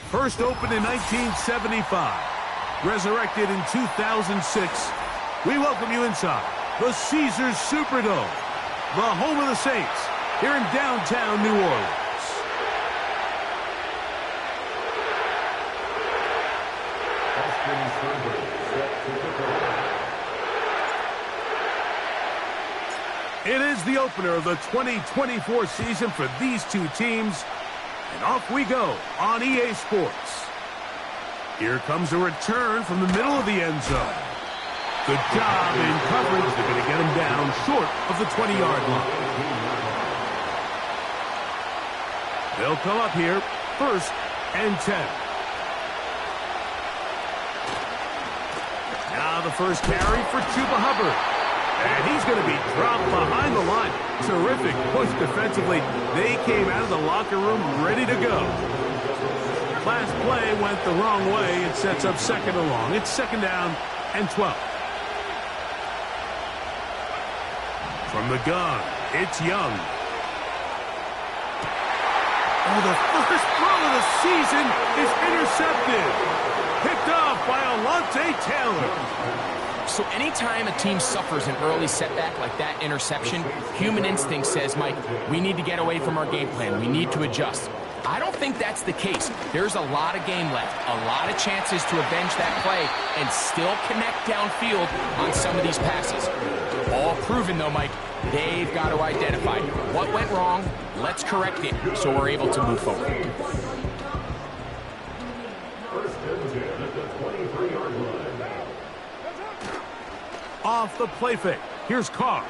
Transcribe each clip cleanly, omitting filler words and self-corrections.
First opened in 1975, resurrected in 2006, we welcome you inside the Caesars Superdome, the home of the Saints, here in downtown New Orleans. It is the opener of the 2024 season for these two teams, and off we go on EA Sports. Here comes a return from the middle of the end zone. Good job in coverage. They're going to get him down short of the 20-yard line. They'll come up here, 1st and 10. Now the first carry for Chuba Hubbard. And he's going to be dropped behind the line. Terrific push defensively. They came out of the locker room ready to go. Last play went the wrong way. It sets up 2nd and long. It's 2nd down and 12. From the gun, it's Young. Oh, the first throw of the season is intercepted. Picked off by Alontae Taylor. So anytime a team suffers an early setback like that interception, human instinct says, Mike, we need to get away from our game plan. We need to adjust. I don't think that's the case. There's a lot of game left, a lot of chances to avenge that play and still connect downfield on some of these passes. All proven, though, Mike, they've got to identify what went wrong, let's correct it so we're able to move forward. Off the play fake. Here's Carr.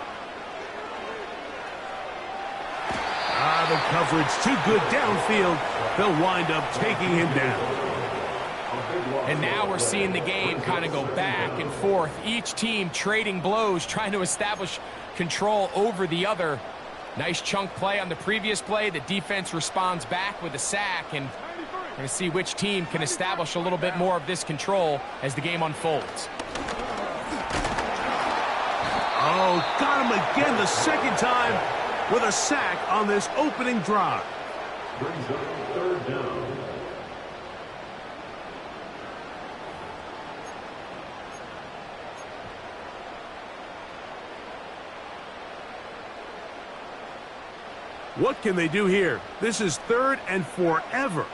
The coverage too good downfield. They'll wind up taking him down. And now we're seeing the game kind of go back and forth. Each team trading blows, trying to establish control over the other. Nice chunk play on the previous play. The defense responds back with a sack, and we're going to see which team can establish a little bit more of this control as the game unfolds. Oh, got him again the 2nd time with a sack on this opening drive. Brings up 3rd down. What can they do here? This is 3rd and forever.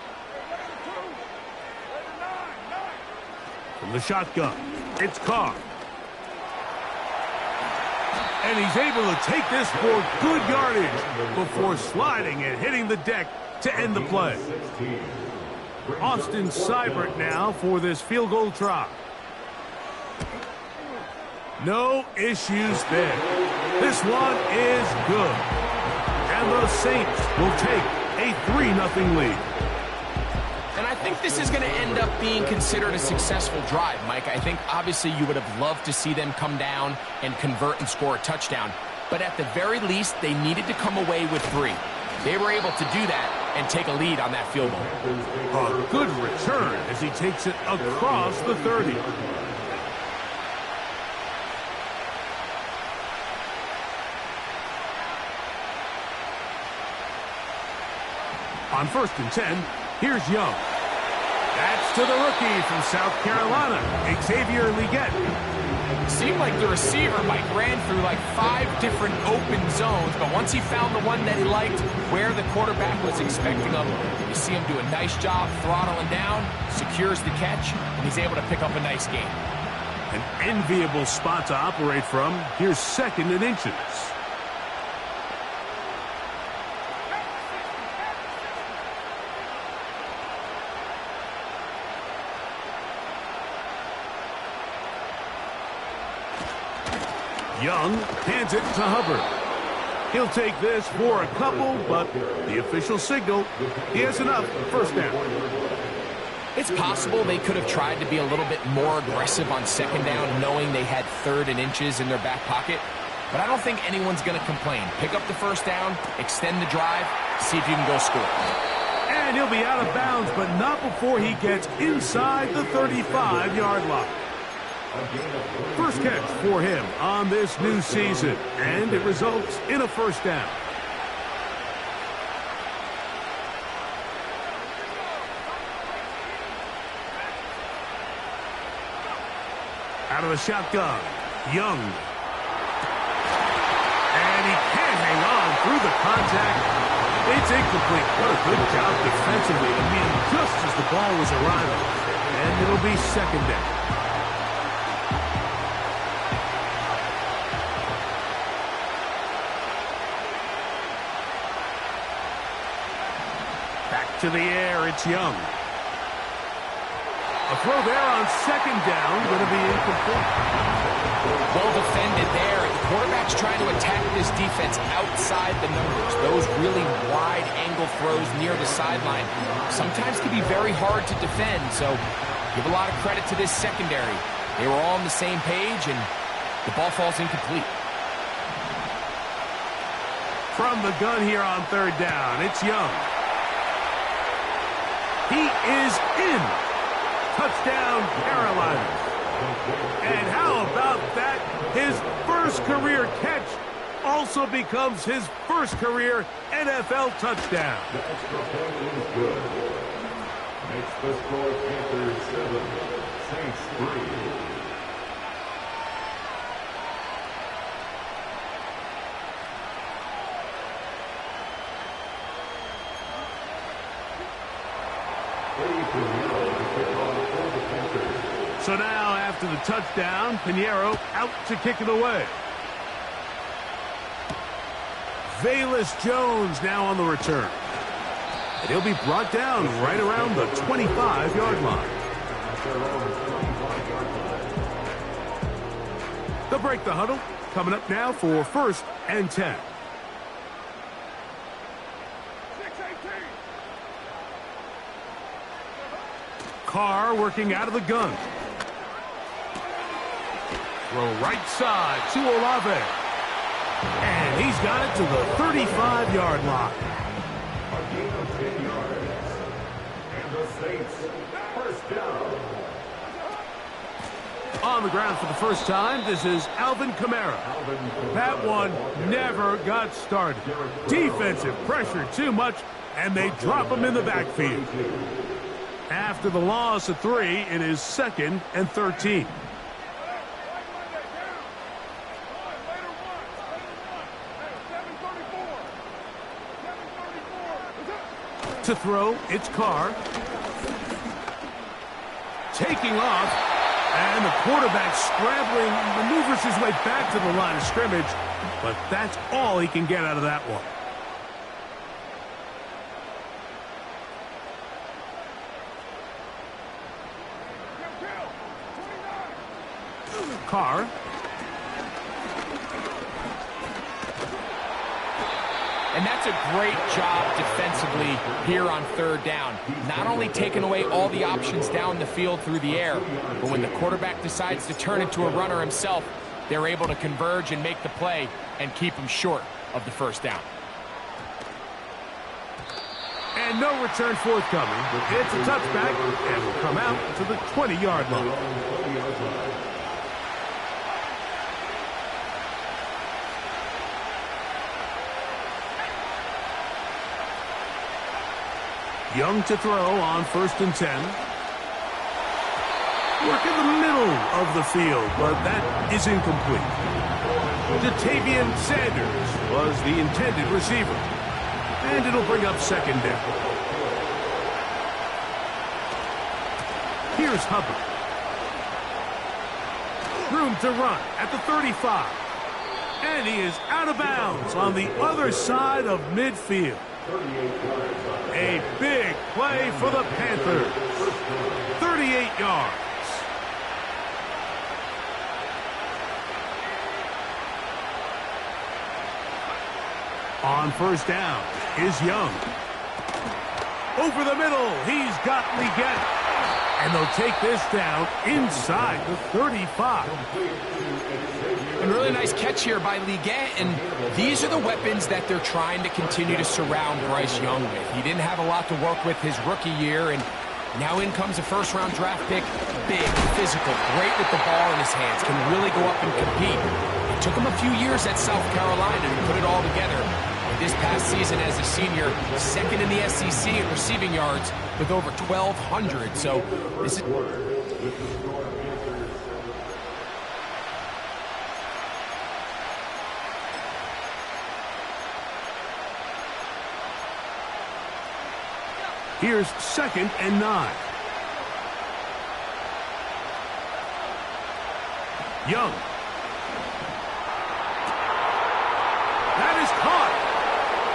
From the shotgun, it's Carr. And he's able to take this for good yardage before sliding and hitting the deck to end the play. Austin Seibert now for this field goal try. No issues there. This one is good. And the Saints will take a 3-0 lead. And I think this is going to end up being considered a successful drive, Mike. I think obviously you would have loved to see them come down and convert and score a touchdown. But at the very least, they needed to come away with 3. They were able to do that and take a lead on that field goal. A good return as he takes it across the 30. On 1st and 10, here's Young. That's to the rookie from South Carolina, Xavier Legette. Seemed like the receiver, Mike, ran through like 5 different open zones, but once he found the one that he liked, where the quarterback was expecting him, you see him do a nice job throttling down, secures the catch, and he's able to pick up a nice gain. An enviable spot to operate from. Here's 2nd and inches. Young hands it to Hubbard. He'll take this for a couple, but the official signal, he has enough. 1st down. It's possible they could have tried to be a little bit more aggressive on 2nd down, knowing they had 3rd and inches in their back pocket. But I don't think anyone's going to complain. Pick up the 1st down, extend the drive, see if you can go score. And he'll be out of bounds, but not before he gets inside the 35-yard line. First catch for him on this new season, and it results in a 1st down. Out of the shotgun, Young. And he can't hang on through the contact. It's incomplete. What a good job defensively to meet him just as the ball was arriving. And it'll be second down. Back to the air, it's Young. A throw there on second down, going to be incomplete. Well defended there. The quarterback's trying to attack this defense outside the numbers. Those really wide angle throws near the sideline sometimes can be very hard to defend. So give a lot of credit to this secondary. They were all on the same page, and the ball falls incomplete. From the gun here on third down, it's Young. He is in. Touchdown, Carolina. And how about that? His first career catch also becomes his first career NFL touchdown. Makes the score Panthers 7, Saints 3. So now, after the touchdown, Pinheiro out to kick it away. Velus Jones now on the return. And he'll be brought down right around the 25-yard line. They'll break the huddle. Coming up now for 1st and 10. Carr working out of the gun. Throw right side to Olave. And he's got it to the 35-yard line. A gain of 10 yards. And the Saints, first down. On the ground for the first time, this is Alvin Kamara. That one never got started. Defensive pressure too much, and they drop him in the backfield. After the loss of 3, it is 2nd and 13. To throw, it's Carr. Taking off, and the quarterback scrambling, maneuvers his way back to the line of scrimmage, but that's all he can get out of that one. Carr. And that's a great job defensively here on third down. Not only taking away all the options down the field through the air, but when the quarterback decides to turn into a runner himself, they're able to converge and make the play and keep him short of the first down. And no return forthcoming. It's a touchback and will come out to the 20-yard line. Young to throw on 1st and 10. Work in the middle of the field, but that is incomplete. Jatavian Sanders was the intended receiver. And it'll bring up 2nd down. Here's Hubbard. Room to run at the 35. And he is out of bounds on the other side of midfield. A big play for the Panthers. 38 yards. On 1st down is Young. Over the middle, he's got Leggett. And they'll take this down inside the 35. A really nice catch here by Leggett, and these are the weapons that they're trying to continue to surround Bryce Young with. He didn't have a lot to work with his rookie year, and now in comes a first-round draft pick. Big, physical, great with the ball in his hands, can really go up and compete. It took him a few years at South Carolina to put it all together. This past season as a senior, 2nd in the SEC in receiving yards with over 1,200. So this is... Here's 2nd and 9. Young. That is caught.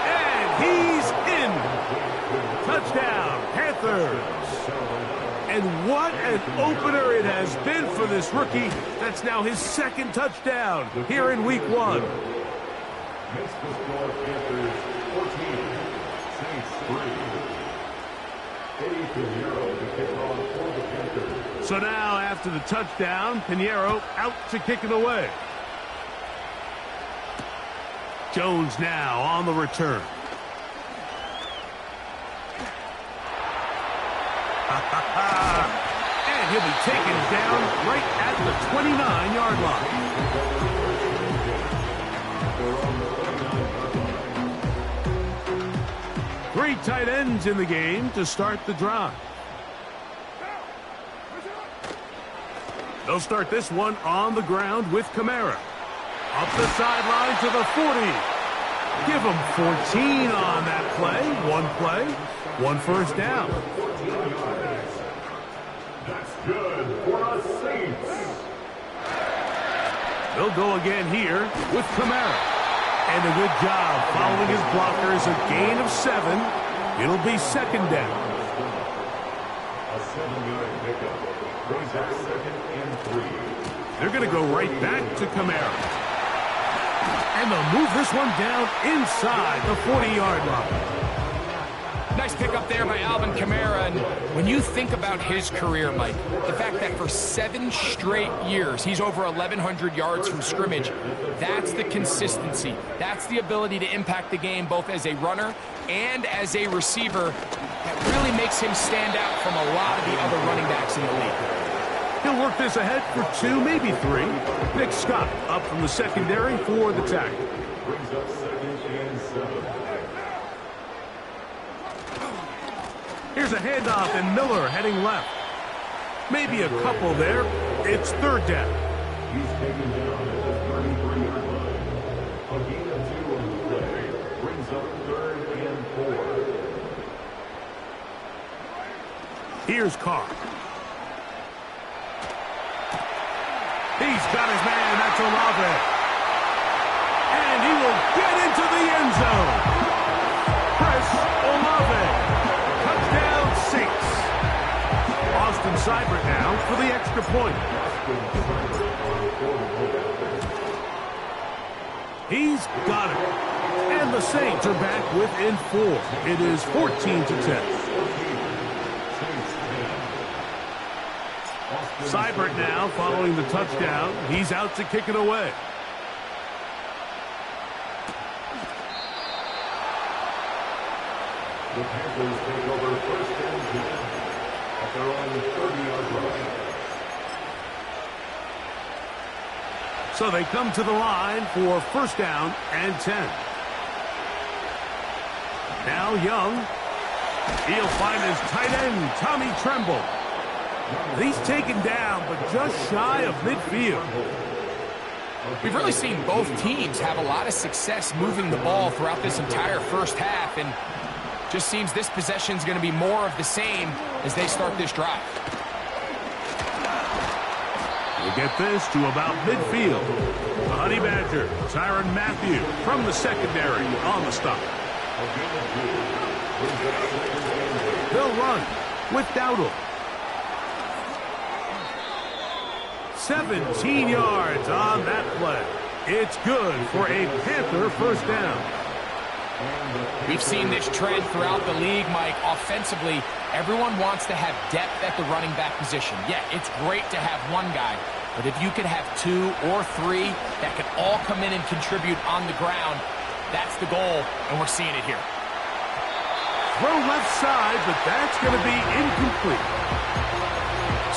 And he's in. Touchdown, Panthers. And what an opener it has been for this rookie. That's now his 2nd touchdown here in Week 1. Makes the score Panthers 14, Saints 3. Eddie Pinheiro to kick off for the Panthers. So now after the touchdown, Pinheiro out to kick it away. Jones now on the return. And he'll be taken down right at the 29-yard line. 3 tight ends in the game to start the drive. They'll start this one on the ground with Kamara. Up the sideline to the 40. Give him 14 on that play, 1 first down. That's good for us Saints. They'll go again here with Kamara. And a good job following his blockers. A gain of 7. It'll be 2nd down. A 7-yard pickup brings up 2nd and 3. They're going to go right back to Kamara. And they'll move this one down inside the 40-yard line. Nice pick up there by Alvin Kamara. And when you think about his career, Mike, the fact that for 7 straight years he's over 1,100 yards from scrimmage, that's the consistency. That's the ability to impact the game both as a runner and as a receiver that really makes him stand out from a lot of the other running backs in the league. He'll work this ahead for 2, maybe 3. Nick Scott up from the secondary for the tackle. Brings up 2nd and 7. Here's a handoff, and Miller heading left. Maybe a couple there. It's 3rd down. He's taken down at the 33-yard line. A gain of 2 on the play. Brings up 3rd and 4. Here's Carr. He's got his man. That's Olave. And he will get into the end zone. Chris Olave. Touchdown, Saints. Austin Seibert now for the extra point. He's got it. And the Saints are back within 4. It is 14-10. Seibert now following the touchdown. He's out to kick it away. The Panthers take over 1st and 10 at their own 30-yard line. So they come to the line for 1st down and 10. Now Young. He'll find his tight end, Tommy Tremble. He's taken down, but just shy of midfield. We've really seen both teams have a lot of success moving the ball throughout this entire first half, and just seems this possession is going to be more of the same as they start this drive. We'll get this to about midfield. The Honey Badger, Tyrann Mathieu from the secondary on the stop. They'll run with Dowdle. 17 yards on that play. It's good for a Panther 1st down. We've seen this trend throughout the league, Mike. Offensively, everyone wants to have depth at the running back position. Yeah, it's great to have one guy, but if you could have 2 or 3 that can all come in and contribute on the ground, that's the goal, and we're seeing it here. Throw left side, but that's going to be incomplete.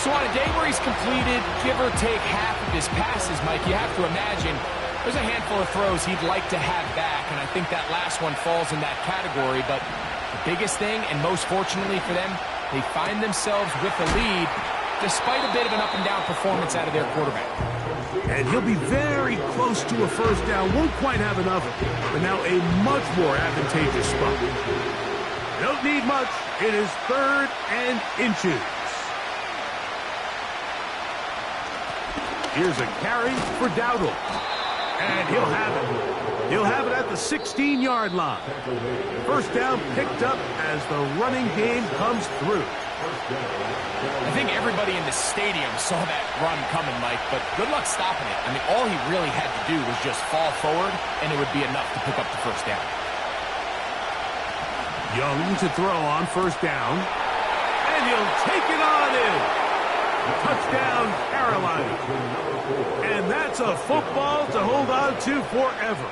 So on a day where he's completed, give or take half of his passes, Mike, you have to imagine there's a handful of throws he'd like to have back, and I think that last one falls in that category. But the biggest thing, and most fortunately for them, they find themselves with the lead despite a bit of an up-and-down performance out of their quarterback. And he'll be very close to a 1st down. Won't quite have enough, but now a much more advantageous spot. Don't need much. It is 3rd and inches. Here's a carry for Dowdle. And he'll have it. He'll have it at the 16-yard line. First down picked up as the running game comes through. I think everybody in the stadium saw that run coming, Mike, but good luck stopping it. I mean, all he really had to do was just fall forward, and it would be enough to pick up the first down. Young to throw on first down. And he'll take it on in. Touchdown, Carolina. And that's a football to hold on to forever.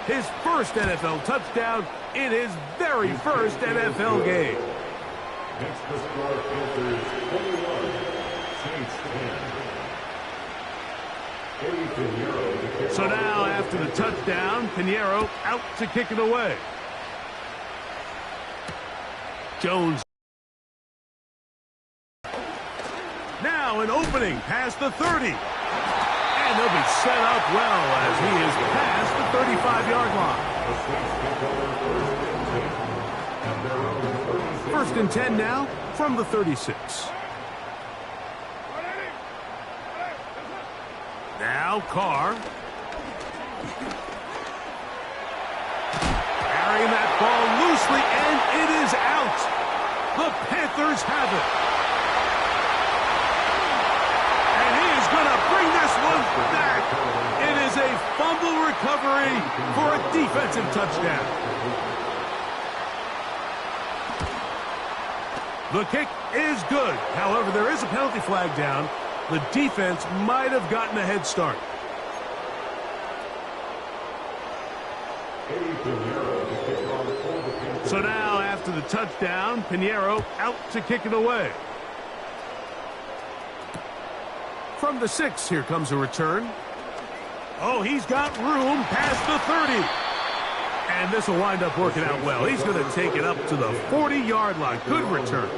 His first NFL touchdown in his very first NFL game. Next to score, Panthers 21, Saints 10. So now, after the touchdown, Pinheiro out to kick it away. Jones. Now an opening past the 30. And they'll be set up well as he is past the 35-yard line. First and 10 now from the 36. Now Carr. Carrying that ball loosely, and it is out. The Panthers have it. And he is going to bring this one back. It is a fumble recovery for a defensive touchdown. The kick is good. However, there is a penalty flag down. The defense might have gotten a head start. So now, after the touchdown, Pinheiro out to kick it away. From the 6, here comes a return. Oh, he's got room past the 30. And this will wind up working out well. He's going to take it up to the 40-yard line. Good return.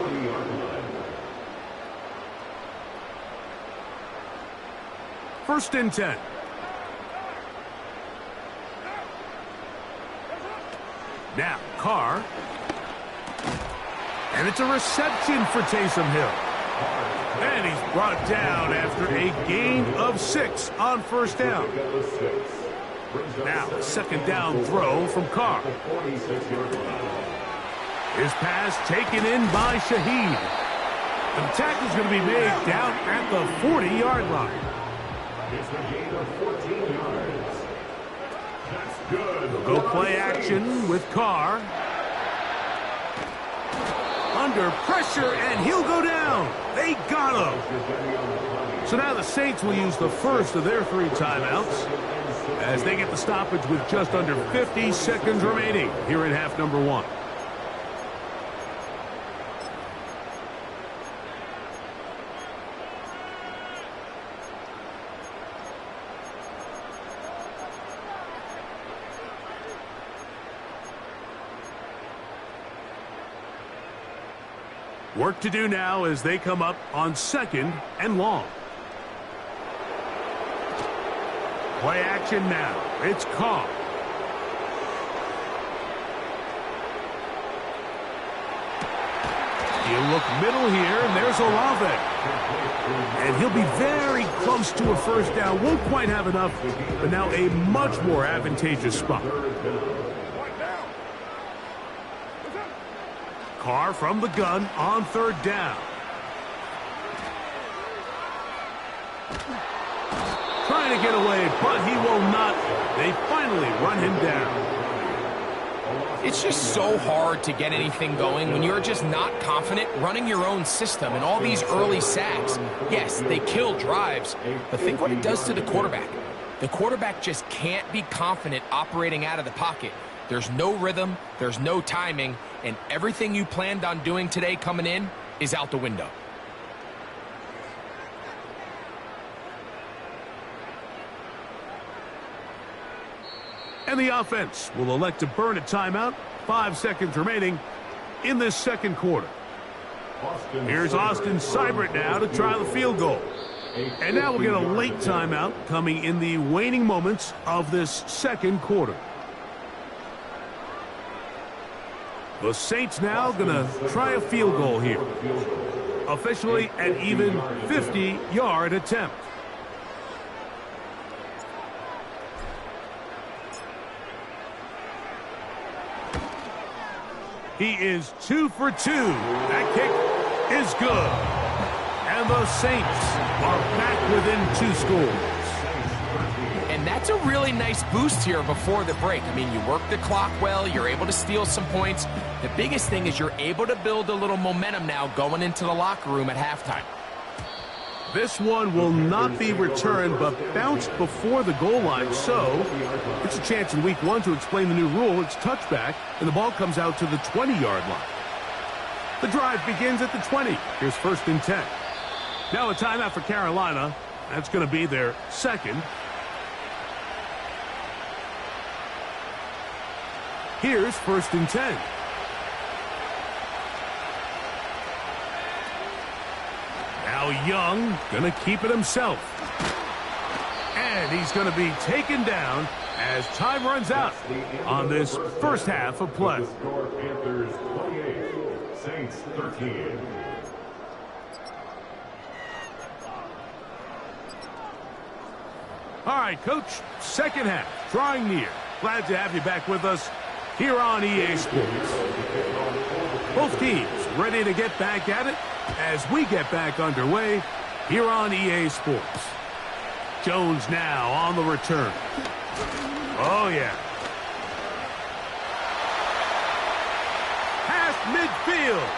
First and 10. Now, Carr. And it's a reception for Taysom Hill. And he's brought down after a gain of 6 on first down. Now, a second down throw from Carr. His pass taken in by Shaheed. The tackle's going to be made down at the 40-yard line. It's a gain of 14 yards. That's good. They'll go play action with Carr. Under pressure, and he'll go down. They got him. So now the Saints will use the first of their 3 timeouts as they get the stoppage with just under 50 seconds remaining here in half number 1. Work to do now as they come up on 2nd and long. Play action now. It's Carr. He'll look middle here, and there's Olave. And he'll be very close to a first down. Won't quite have enough, but now a much more advantageous spot. Carr from the gun on 3rd down. Trying to get away, but he will not. They finally run him down. It's just so hard to get anything going when you're just not confident running your own system, and all these early sacks. Yes, they kill drives, but think what it does to the quarterback. The quarterback just can't be confident operating out of the pocket. There's no rhythm, there's no timing, and everything you planned on doing today coming in is out the window. And the offense will elect to burn a timeout. 5 seconds remaining in this second quarter. Here's Austin Seibert now to try the field goal. And now we'll get a late timeout coming in the waning moments of this second quarter. The Saints now going to try a field goal here. Officially an even 50-yard attempt. He is 2 for 2. That kick is good. And the Saints are back within 2 scores. And that's a really nice boost here before the break. I mean, you work the clock well, you're able to steal some points. The biggest thing is you're able to build a little momentum now going into the locker room at halftime. This one will not be returned, but bounced before the goal line, so it's a chance in week 1 to explain the new rule. It's touchback, and the ball comes out to the 20-yard line. The drive begins at the 20. Here's 1st and 10. Now a timeout for Carolina. That's going to be their second. Here's 1st and 10. Now Young going to keep it himself. And he's going to be taken down as time runs out on this first half of play. Panthers 28, Saints 13. All right, Coach, second half, drawing near. Glad to have you back with us here on EA Sports. Both teams ready to get back at it as we get back underway here on EA Sports. Jones now on the return. Oh, yeah. Past midfield.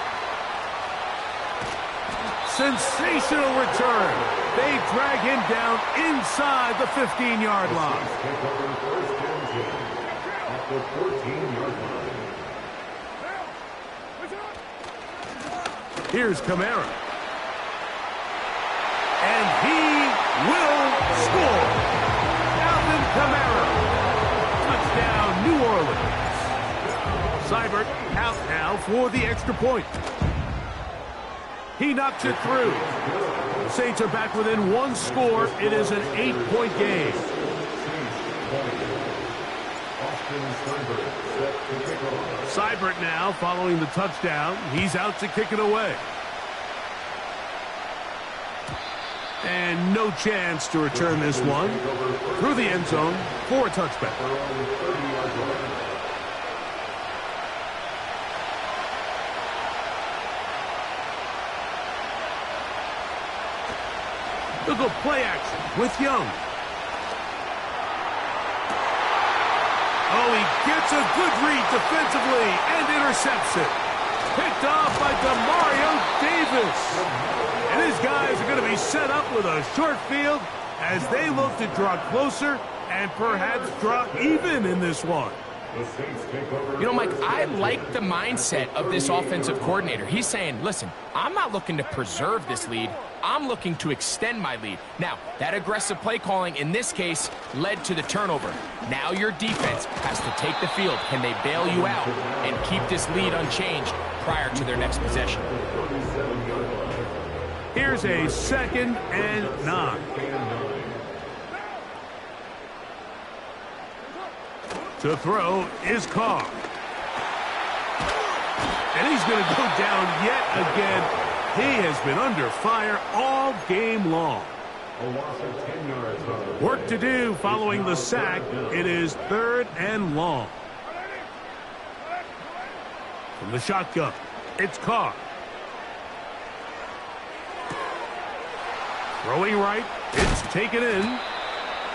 Sensational return. They drag him down inside the 15-yard line. The 14-yard line. Here's Kamara. And he will score. Alvin Kamara. Touchdown, New Orleans. Seibert out now for the extra point. He knocks it through. The Saints are back within 1 score. It is an 8-point game. Seibert now following the touchdown. He's out to kick it away. And no chance to return this one through the end zone for a touchback. They'll go play action with Young. Oh, he gets a good read defensively and intercepts it. Picked off by Demario Davis. And his guys are going to be set up with a short field as they look to draw closer and perhaps draw even in this one. You know, Mike, I like the mindset of this offensive coordinator. He's saying, listen, I'm not looking to preserve this lead. I'm looking to extend my lead. Now, that aggressive play calling in this case led to the turnover. Now your defense has to take the field. Can they bail you out and keep this lead unchanged prior to their next possession? Here's a 2nd and 9. To throw is Carr. And he's going to go down yet again. He has been under fire all game long. Work to do following the sack. It is 3rd and long. From the shotgun, it's Carr. Throwing right, it's taken in.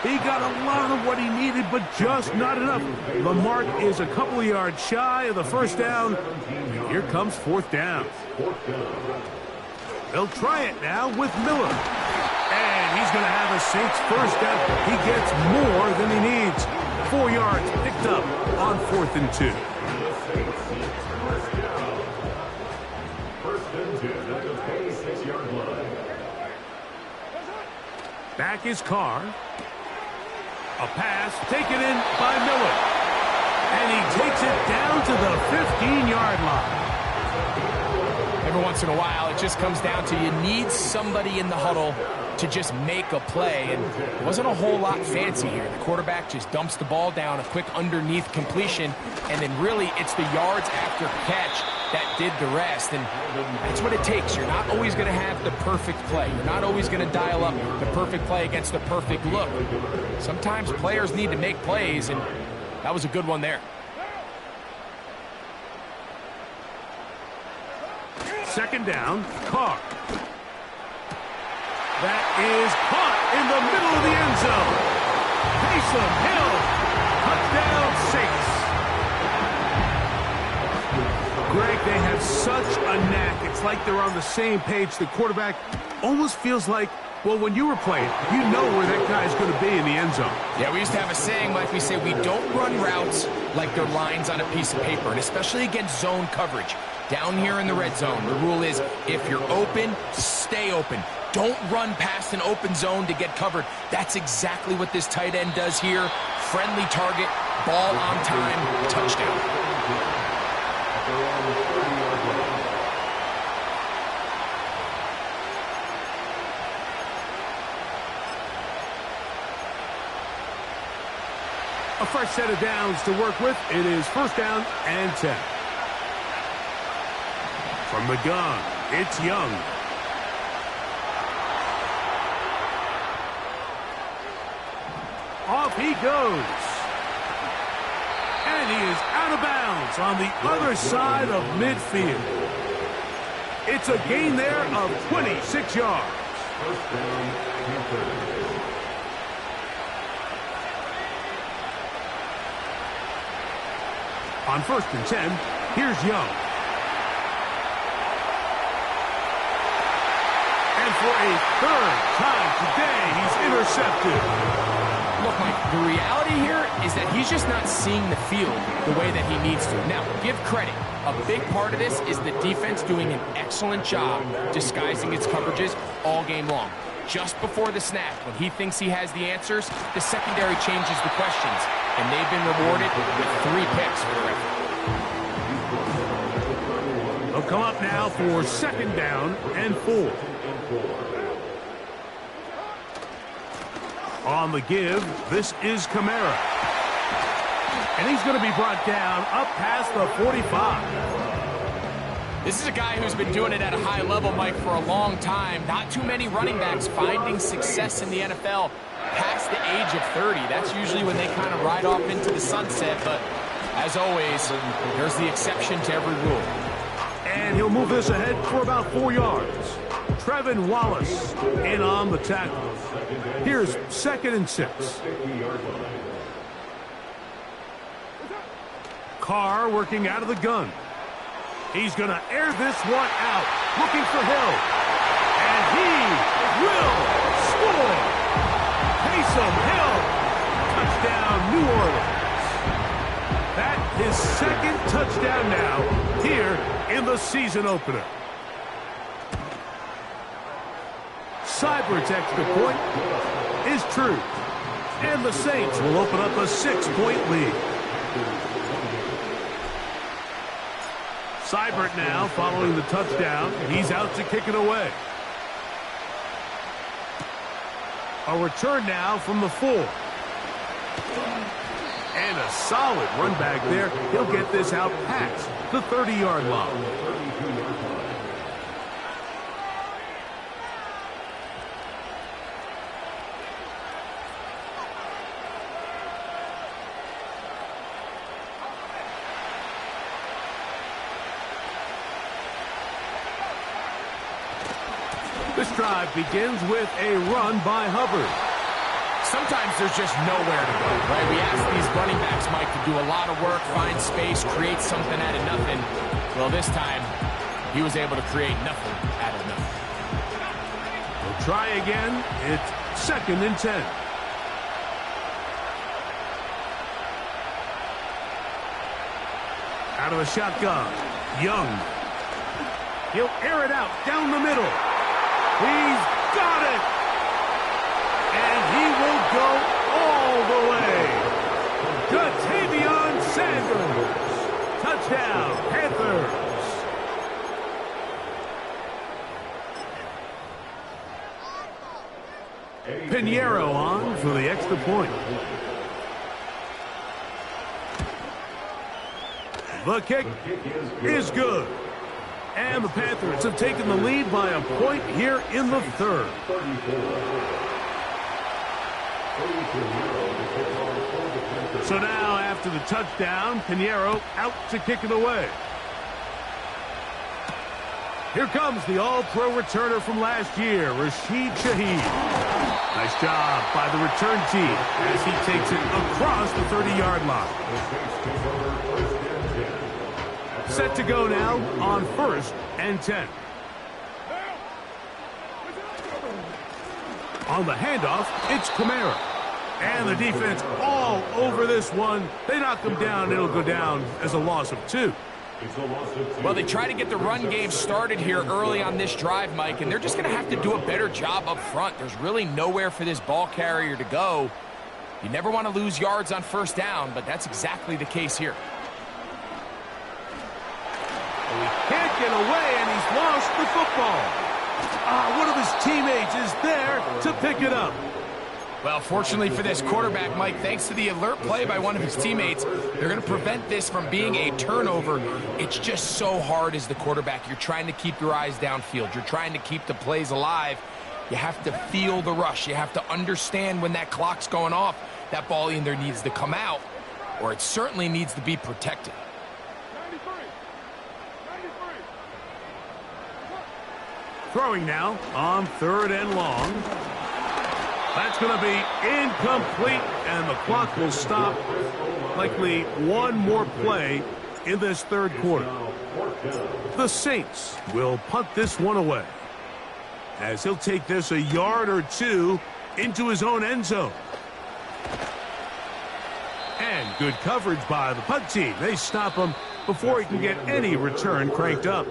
He got a lot of what he needed, but just not enough. The mark is a couple of yards shy of the first down. And here comes 4th down. They'll try it now with Miller. And he's going to have a Saints first down. He gets more than he needs. 4 yards picked up on 4th and 2. First and 2 at the 26-yard line. Back is Carr. A pass taken in by Miller. And he takes it down to the 15-yard line. Every once in a while, it just comes down to you need somebody in the huddle to just make a play, and it wasn't a whole lot fancy here. The quarterback just dumps the ball down, a quick underneath completion, and then really it's the yards after catch that did the rest, and that's what it takes. You're not always going to have the perfect play. You're not always going to dial up the perfect play against the perfect look. Sometimes players need to make plays, and that was a good one there. Second down, Carr. That is caught in the middle of the end zone. Taysom Hill, touchdown 6. Greg, they have such a knack. It's like they're on the same page. The quarterback almost feels like, well, when you were playing, you know where that guy's going to be in the end zone. Yeah, we used to have a saying, Mike, we say we don't run routes like they're lines on a piece of paper, and especially against zone coverage. Down here in the red zone, the rule is if you're open, stay open. Don't run past an open zone to get covered. That's exactly what this tight end does here. Friendly target, ball on time, touchdown. A fresh set of downs to work with. It is first down and 10. From the gun, it's Young. Off he goes. And he is out of bounds on the other side of midfield. It's a gain there of 26 yards. First down, Panthers. On first and 10, here's Young. And for a third time today, he's intercepted. Look, Mike, the reality here is that he's just not seeing the field the way that he needs to. Now, give credit. A big part of this is the defense doing an excellent job disguising its coverages all game long. Just before the snap, when he thinks he has the answers, the secondary changes the questions, and they've been rewarded with 3 picks for the record. They'll come up now for second down and 4. On the give, this is Kamara. And he's going to be brought down up past the 45. This is a guy who's been doing it at a high level, Mike, for a long time. Not too many running backs finding success in the NFL past the age of 30. That's usually when they kind of ride off into the sunset, but as always, there's the exception to every rule. And he'll move this ahead for about 4 yards. Trevin Wallace in on the tackle. Here's second and 6. Carr working out of the gun. He's going to air this one out, looking for Hill. And he will score. Taysom Hill, touchdown New Orleans. That is second touchdown now here in the season opener. Seibert's extra point is true. And the Saints will open up a 6-point lead. Seibert now following the touchdown. He's out to kick it away. A return now from the 4. And a solid run back there. He'll get this out past the 30-yard line. This drive begins with a run by Hubbard. Sometimes there's just nowhere to go, right? We ask these running backs, Mike, to do a lot of work, find space, create something out of nothing. Well, this time, he was able to create nothing out of nothing. We'll try again. It's second and 10. Out of the shotgun, Young. He'll air it out down the middle. He's got it! And he will go all the way. Jatavion Sanders. Touchdown, Panthers. Pinheiro on for the extra point. The kick is good. And the Panthers have taken the lead by a point here in the third. So now, after the touchdown, Pinheiro out to kick it away. Here comes the all-pro returner from last year, Rashid Shaheed. Nice job by the return team as he takes it across the 30-yard line. Set to go now on 1st and 10. On the handoff, it's Kamara. And the defense all over this one. They knock him down. It'll go down as a loss of 2. Well, they try to get the run game started here early on this drive, Mike, and they're just going to have to do a better job up front. There's really nowhere for this ball carrier to go. You never want to lose yards on 1st down, but that's exactly the case here. He can't get away, and he's lost the football. One of his teammates is there to pick it up. Well, fortunately for this quarterback, Mike, thanks to the alert play by one of his teammates, they're going to prevent this from being a turnover. It's just so hard as the quarterback. You're trying to keep your eyes downfield. You're trying to keep the plays alive. You have to feel the rush. You have to understand when that clock's going off. That ball either needs to come out or it certainly needs to be protected. Throwing now on 3rd and long. That's going to be incomplete, and the clock will stop. Likely one more play in this 3rd quarter. The Saints will punt this one away, as he'll take this a yard or 2 into his own end zone. And good coverage by the punt team. They stop him before he can get any return cranked up.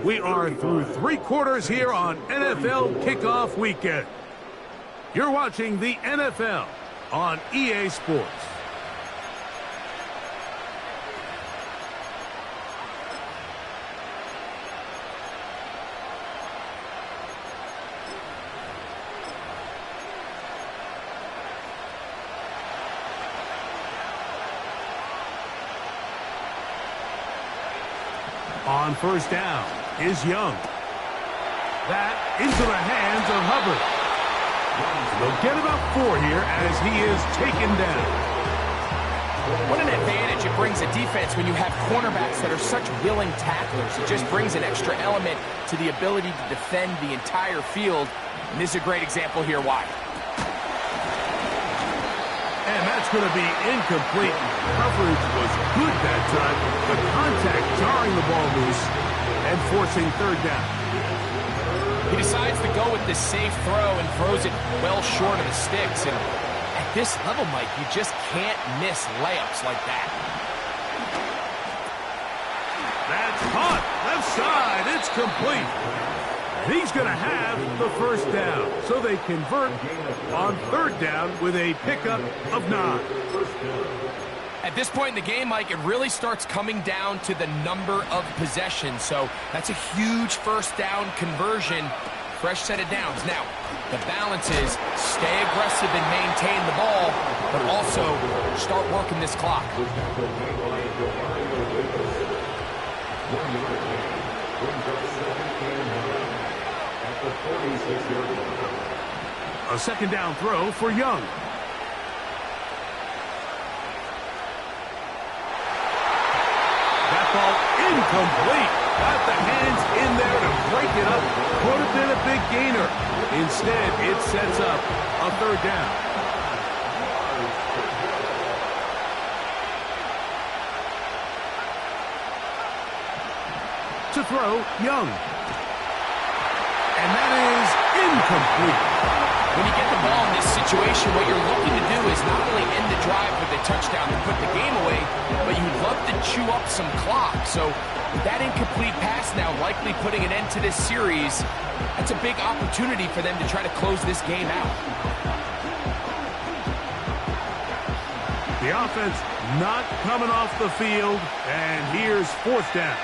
We are through 3 quarters here on NFL Kickoff Weekend. You're watching the NFL on EA Sports. On 1st down is Young. That into the hands of Hubbard. They'll get about 4 here as he is taken down. What an advantage it brings a defense when you have cornerbacks that are such willing tacklers. It just brings an extra element to the ability to defend the entire field. And this is a great example here why. And that's going to be incomplete. Coverage was good that time. The contact jarring the ball loose and forcing 3rd down. He decides to go with this safe throw and throws it well short of the sticks. And at this level, Mike, you just can't miss layups like that. That's caught. Left side. It's complete. He's going to have the 1st down. So they convert on 3rd down with a pickup of 9. At this point in the game, Mike, it really starts coming down to the number of possessions. So that's a huge 1st down conversion. Fresh set of downs. Now, the balance is stay aggressive and maintain the ball, but also start working this clock. A 2nd down throw for Young. That ball incomplete. Got the hands in there to break it up. Could have been a big gainer. Instead, it sets up a 3rd down. To throw, Young. And that is incomplete. When you get the ball in this situation, what you're looking to do is not only end the drive with a touchdown to put the game away, but you'd love to chew up some clock. So that incomplete pass now likely putting an end to this series. That's a big opportunity for them to try to close this game out. The offense not coming off the field, and here's 4th down.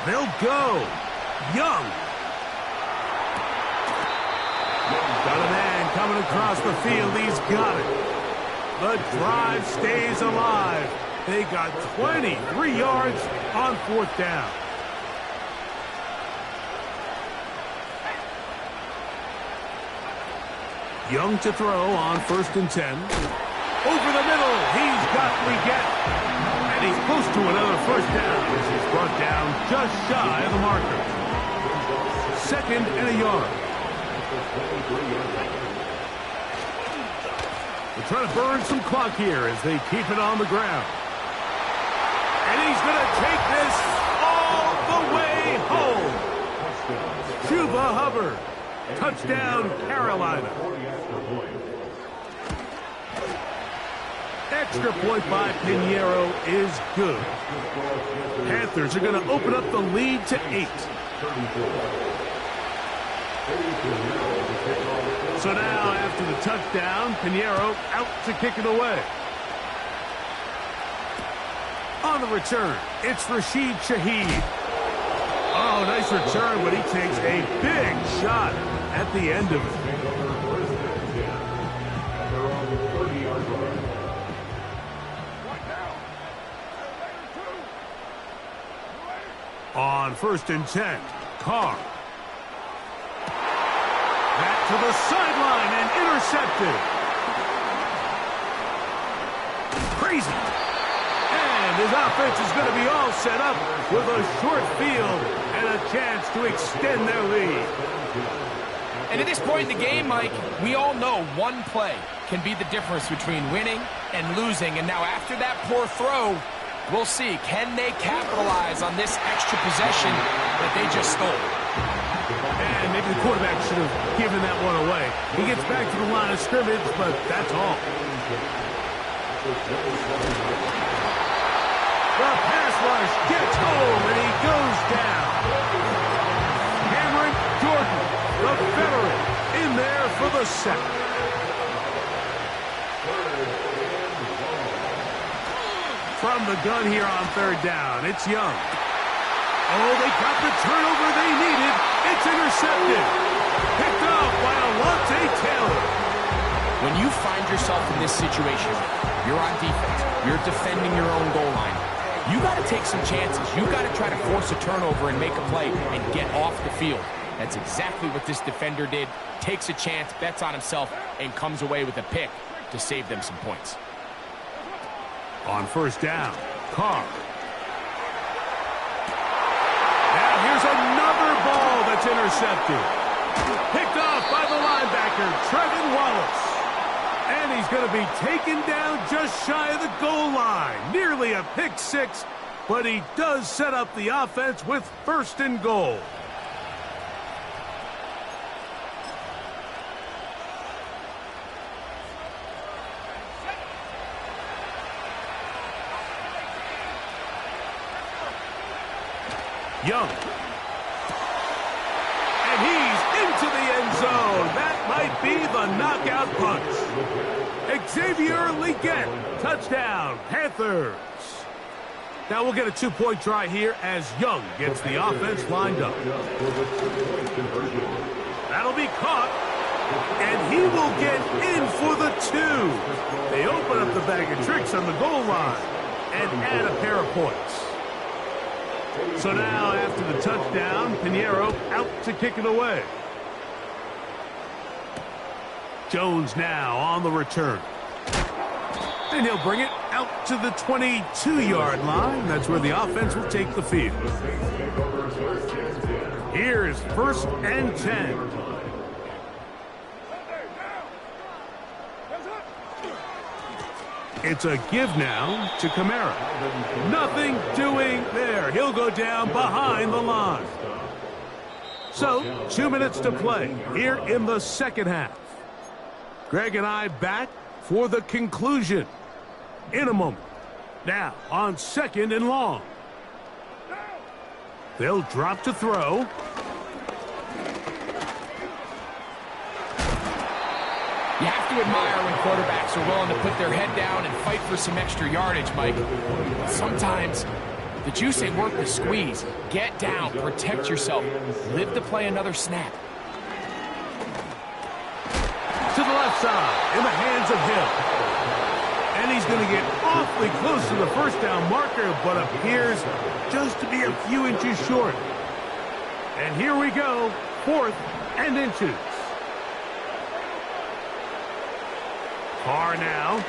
They'll go. Young Got a man coming across the field. He's got it. The drive stays alive. They got 23 yards on 4th down. Young to throw on 1st and 10. Over the middle. He's got Leggett. And he's close to another 1st down as he's brought down just shy of the marker. 2nd and a yard. They're trying to burn some clock here as they keep it on the ground. And he's going to take this all the way home. Chuba Hubbard. Touchdown, Carolina. Extra point by Pinheiro is good. Panthers are going to open up the lead to 8. So now, after the touchdown, Pinheiro out to kick it away. On the return, it's Rashid Shaheed. Oh, nice return, but he takes a big shot at the end of it. On 1st and 10, Carr. Back to the sideline and intercepted. Crazy. And his offense is going to be all set up with a short field and a chance to extend their lead. And at this point in the game, Mike, we all know one play can be the difference between winning and losing. And now after that poor throw, we'll see, can they capitalize on this extra possession that they just stole? And maybe the quarterback should have given that one away. He gets back to the line of scrimmage, but that's all. The pass rush gets home, and he goes down. Cameron Jordan, the veteran, in there for the sack. From the gun here on 3rd down, it's Young. Oh, they got the turnover they needed. It's intercepted. Picked off by Alontae Taylor. When you find yourself in this situation, you're on defense, you're defending your own goal line, you got to take some chances. You got to try to force a turnover and make a play and get off the field. That's exactly what this defender did. Takes a chance, bets on himself, and comes away with a pick to save them some points. On 1st down, Carr. Now here's another ball that's intercepted. Picked off by the linebacker, Trevin Wallace. And he's going to be taken down just shy of the goal line. Nearly a pick 6, but he does set up the offense with 1st and goal. Young. And he's into the end zone. That might be the knockout punch. Xavier Leggett, touchdown, Panthers. Now we'll get a 2-point try here as Young gets the offense lined up. That'll be caught, and he will get in for the 2. They open up the bag of tricks on the goal line and add a pair of points. So now, after the touchdown, Pinheiro out to kick it away. Jones now on the return. And he'll bring it out to the 22-yard line. That's where the offense will take the field. Here's 1st and 10. It's a give now to Kamara. Nothing doing there. He'll go down behind the line. So, 2 minutes to play here in the 2nd half. Greg and I back for the conclusion in a moment. Now, on 2nd and long. They'll drop to throw. You have to admire when quarterbacks are willing to put their head down and fight for some extra yardage, Mike. Sometimes the juice ain't worth the squeeze. Get down, protect yourself, live to play another snap. side in the hands of Hill. And he's going to get awfully close to the first down marker, but appears just to be a few inches short. And here we go, 4th and inches. Carr now.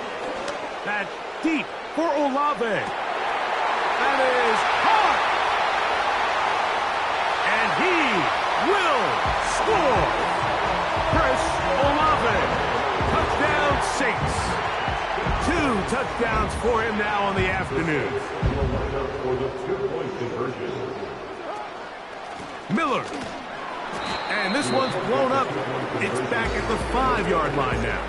That's deep for Olave. That is hard. And he will score. Chris Olave. Touchdown Saints. 2 touchdowns for him now on the afternoon. Miller. And this one's blown up. It's back at the 5-yard line now.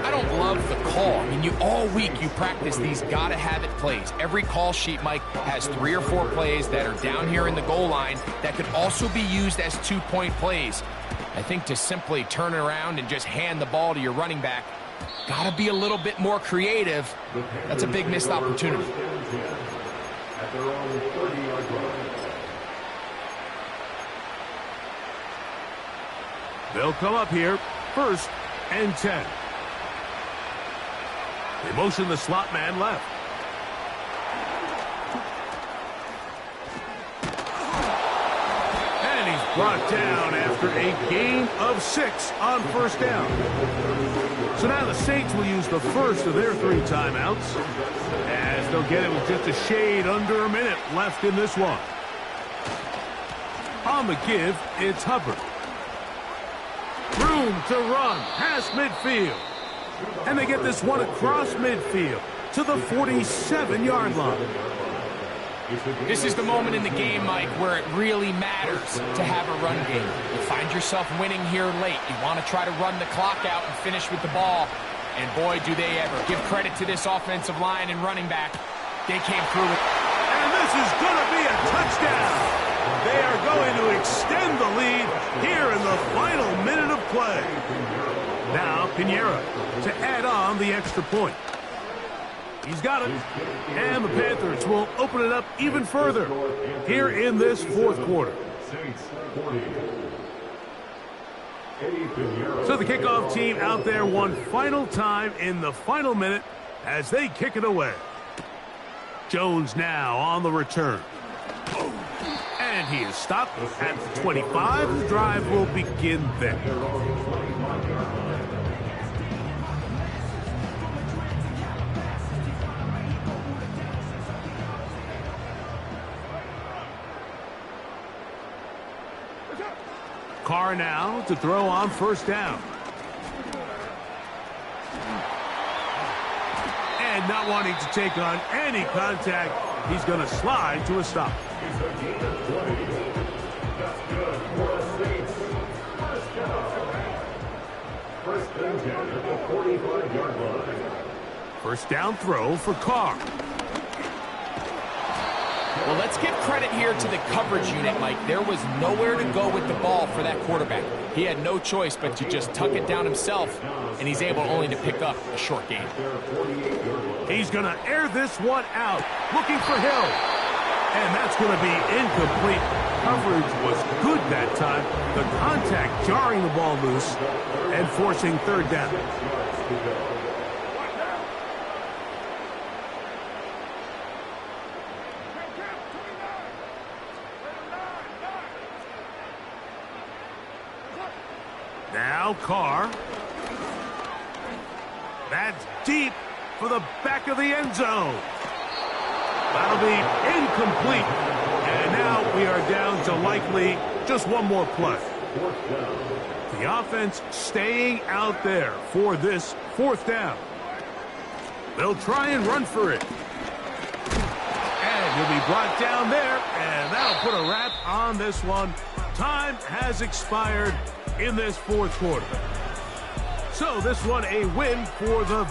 I don't love the call. I mean, all week you practice these gotta-have-it plays. Every call sheet, Mike, has 3 or 4 plays that are down here in the goal line that could also be used as 2-point plays. I think to simply turn it around and just hand the ball to your running back, gotta be a little bit more creative. That's a big missed opportunity. At their own 30-yard line. They'll come up here, 1st and 10. They motion the slot man left. And he's brought down after a gain of 6 on 1st down. So now the Saints will use the first of their 3 timeouts, as they'll get it with just a shade under a minute left in this one. On the give, it's Hubbard. Room to run past midfield. And they get this one across midfield to the 47-yard line. This is the moment in the game, Mike, where it really matters to have a run game. You find yourself winning here late. You want to try to run the clock out and finish with the ball. And boy, do they ever. Give credit to this offensive line and running back. They came through it. And this is going to be a touchdown. They are going to extend the lead here in the final minute of play. Now, Pinheiro to add on the extra point. He's got it. And the Panthers will open it up even further here in this 4th quarter. So the kickoff team out there one final time in the final minute as they kick it away. Jones now on the return. And he is stopped at the 25. The drive will begin there. Carr now to throw on 1st down. And not wanting to take on any contact, he's going to slide to a stop. First down throw for Carr. Well, let's give credit here to the coverage unit, Mike. There was nowhere to go with the ball for that quarterback. He had no choice but to just tuck it down himself, and he's able only to pick up a short gain. He's going to air this one out, looking for Hill. And that's going to be incomplete. Coverage was good that time. The contact jarring the ball loose and forcing 3rd down. Now Carr. That's deep for the back of the end zone. That'll be incomplete. And now we are down to likely just one more play. The offense staying out there for this 4th down. They'll try and run for it. And he'll be brought down there, and that'll put a wrap on this one. Time has expired in this 4th quarter. So this one a win for the